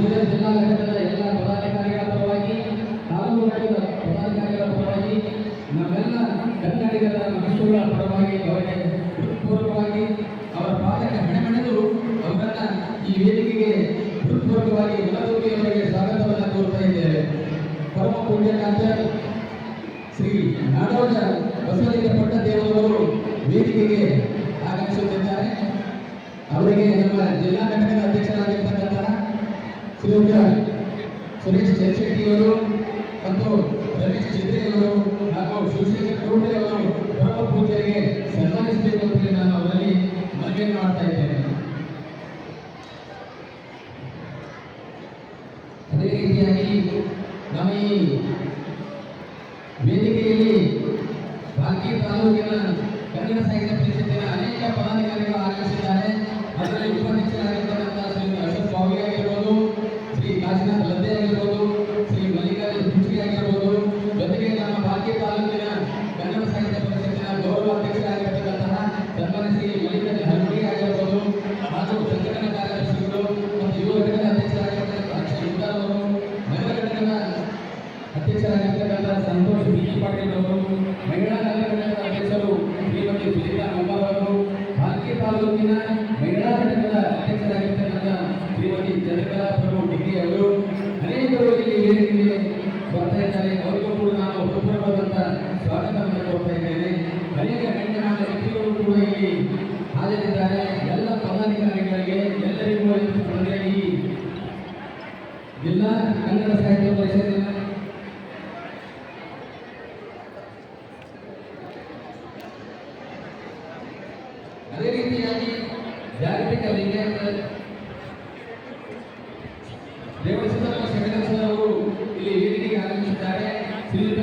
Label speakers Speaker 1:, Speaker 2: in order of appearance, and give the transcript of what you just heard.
Speaker 1: ಜಿಲ್ಲಾ ಘಟಕದ ಎಲ್ಲ ಪದಾಧಿಕಾರಿಗಳ ಪರವಾಗಿ, ತಾಲೂಕು ಘಟಕದ ಪದಾಧಿಕಾರಿಗಳ ಪರವಾಗಿ, ನಮ್ಮೆಲ್ಲ ಕನ್ನಡಿಗರ ಮನುಷ್ಯಗಳ ಪರವಾಗಿ ಅವರಿಗೆ ಹೃತ್ಪೂರ್ವಕವಾಗಿ ಅವರ ಪಾದಕ್ಕೆ ಹಣೆಮಣೆದು ಅವರನ್ನ ಈ ವೇದಿಕೆಗೆ ಹೃತ್ಪೂರ್ವಕವಾಗಿ ಮನದೂರಿಯವರಿಗೆ ಸ್ವಾಗತವನ್ನು ಕೋರ್ತಾ ಇದ್ದೇವೆ. ಪರಮ ಪೂಜ್ಯನಾದ ಶ್ರೀ ನಾಡೋಜ ಬಸವಲಿಂಗ ಪಟ್ಟದೇವರವರು ವೇದಿಕೆಗೆ ಆಗಮಿಸುತ್ತಿದ್ದಾರೆ. ಅವರಿಗೆ ನಮ್ಮ ಜಿಲ್ಲಾ ಘಟಕದ ಅಧ್ಯಕ್ಷರಾಗಿರ್ತಕ್ಕಂತಹ ಶ್ರೀಯುತ ಸುರೇಶ್ ಚೇರ್ಶೆಟ್ಟಿಯವರು ಮತ್ತು ರಮೇಶ್ ಚಿತ್ರೆಯವರು ಹಾಗೂ ಶಿವಶೇಖರ್ ಗೌಡ್ರೆ ಅವರು ಪರಮ ಪೂಜ್ಯರಿಗೆ ಸನ್ಮಾನಿಸಬೇಕು ಅಂತ ನಾನು ಅವರಲ್ಲಿ ಮನವಿಯನ್ನು ಮಾಡ್ತಾ ಇದ್ದೇನೆ. ಅದೇ ರೀತಿಯಾಗಿ ನಮ್ಮ ಈ ವೇದಿಕೆಯಲ್ಲಿ ಬಾಲ್ಕಿ ತಾಲೂಕಿನ ಕನ್ನಡ ಸಾಹಿತ್ಯ ಪರಿಷತ್ತಿನ ಅನೇಕ ಪದಾಧಿಕಾರಿಗಳು ಆಗಮಿಸಿದ್ದಾರೆ. ಅದರಲ್ಲಿ ಉಪಾಧ್ಯಕ್ಷರಾಗಿರ್ತಕ್ಕಂತಹ ಶ್ರೀ ಅಶೋಕ್ ಸ್ವಾಮಿ ಆಗಿರ್ಬೋದು, ಶ್ರೀ ಕಾಶಿನಾಥ್ ಲದ್ದೆ ಆಗಿರ್ಬೋದು, ಶ್ರೀ ಮಲ್ಲಿಕಾರ್ಜುನ ಕುಚ್ಗಿ ಆಗಿರ್ಬೋದು, ಜೊತೆಗೆ ನಮ್ಮ ಬಾಲ್ಕಿ ತಾಲೂಕಿನ ಕನ್ನಡ ಸಾಹಿತ್ಯ ಪರಿಷತ್ತಿನ ಗೌರವ ಅಧ್ಯಕ್ಷರಾಗಿರ್ತಕ್ಕಂತಹ ಸನ್ಮಾನ್ಯ ಶ್ರೀ ಮಲ್ಲಿಕಾರ್ಜುನ ಹರಮಡಿ ಆಗಿರ್ಬೋದು, ಹಾಗೂ ಸಂಘಟನಾ ಕಾರ್ಯದರ್ಶಿಗಳು ಮತ್ತು ಯುವ ಘಟಕದ ಅಧ್ಯಕ್ಷರಾಗಿರ್ತಕ್ಕಂತಹ ಅಕ್ಷಯ್ ಉದ್ದಾರ್ ಅವರು, ಮಹಿಳಾ ಘಟಕದ ಅಧ್ಯಕ್ಷರಾಗಿರ್ತಕ್ಕಂತಹ ಸಂತೋಷ್ ಬಿ ಪಾಟೀಲ್ ಅವರು, ಮಹಿಳಾ ಘಟಕದ ಅಧ್ಯಕ್ಷರು ಶ್ರೀಮತಿ ಸುನೀತಾ ಮಂಬಾರ್ ಅವರು, ಬಾಲ್ಕಿ ತಾಲೂಕಿನ ಮಹಿಳಾ ಘಟಕದ ಅಧ್ಯಕ್ಷರಾಗಿರ್ತಕ್ಕಂತಹ ಶ್ರೀಮತಿ ಚಂದ್ರಕಲಾ ಪ್ರಭು ಡಿಗ್ರಿ ಅವರು, ಅನೇಕರು ಇಲ್ಲಿ ವೇದಿಕೆಗೆ ಬರ್ತಾ ಇದ್ದಾರೆ. ಅವರಿಗೂ ಕೂಡ ನಾನು ಹೃತ್ಪೂರ್ವಕವಾದಂತಹ ಸ್ವಾಗತವನ್ನು ಕೊಡ್ತಾ ಇದ್ದೇನೆ. ಅನೇಕ ಗಣ್ಯಮಾನ್ಯ ವ್ಯಕ್ತಿಗಳು ಕೂಡ ಇಲ್ಲಿ ಹಾಜರಿದ್ದಾರೆ. ಎಲ್ಲ ಪದಾಧಿಕಾರಿಗಳಿಗೆ ಎಲ್ಲರಿಗೂ ಈ ಜಿಲ್ಲಾ ಕನ್ನಡ ಸಾಹಿತ್ಯ ಪರಿಷತ್ತಿನ ಅದೇ ರೀತಿಯಾಗಿ ಜಾಗತಿಕ ಲಿಂಗಾಯತ ರೇವಣಸಿದ್ದಪ್ಪ ಶರಣಸರ್ ಅವರು ಇಲ್ಲಿ ವೇದಿಕೆಗೆ ಆಗಮಿಸಿದ್ದಾರೆ. ಶ್ರೀಯುತ